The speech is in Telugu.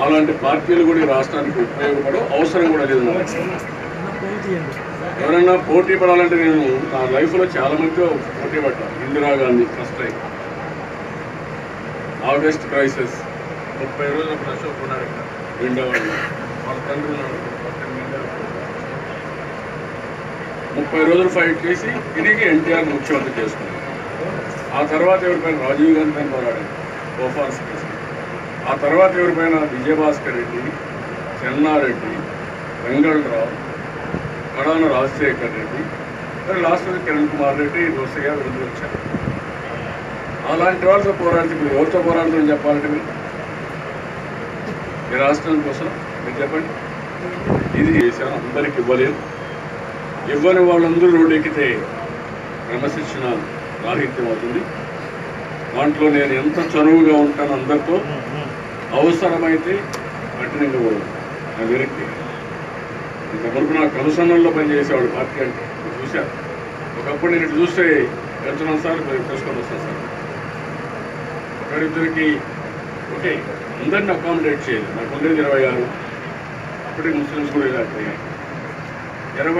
అలాంటి పార్టీలు కూడా ఈ రాష్ట్రానికి ఉపయోగపడవు, అవసరం కూడా లేదు. ఎవరైనా పోటీ పడాలంటే నేను నా లైఫ్లో చాలా మందితో పోటీ పడ్డాను. Indira Gandhi first time, August crisis 30 రోజులు అశోక్ ఉన్నాడు ఇక్కడ, రెండోవాళ్ళు వాళ్ళ తండ్రి 30 రోజులు ఫైట్ చేసి తిరిగి ఎన్టీఆర్ ముఖ్యమంత్రి చేసుకున్నాడు. ఆ తర్వాత ఎవరిపైన రాజీవ్ గాంధీ పైన పోరాడారు, ఓఫాన్స్ కేసు. ఆ తర్వాత ఎవరిపైన విజయభాస్కర్ రెడ్డి, చెన్నారెడ్డి, వెంగళరావు, కడాన రాజశేఖర్ రెడ్డి, లాస్ట్ కిరణ్ కుమార్ రెడ్డి, దోసయ్య వీళ్ళు వచ్చారు. అలాంటి వాళ్ళతో పోరాడితే మీరు ఎవరితో పోరాడుతుందని చెప్పాలంటే మీరు ఈ రాష్ట్రం కోసం మీరు చెప్పండి. ఇది చేశాను, అందరికి ఇవ్వలేదు. ఇవ్వని వాళ్ళందరూ రోడ్డు ఎక్కితే క్రమశిక్షణ రాహిత్యం అవుతుంది. దాంట్లో నేను ఎంత చనువుగా ఉంటాను అందరితో, అవసరమైతే కఠినంగా కూడా నా విరక్తి. ఇంతవరకు నాకు కనుసన్నల్లో పనిచేసేవాడు పార్టీ అంటే చూశాను. ఒకప్పుడు నేను ఇటు చూస్తే వెళ్తున్నాను సార్, తెలుసుకొని వస్తాను సార్. ఒకరిద్దరికి ఓకే, అందరినీ అకామిడేట్ చేయలేదు. నాకు ఉండేది 26, అప్పటికి ముస్లిమ్స్ కూడా ఇలా 20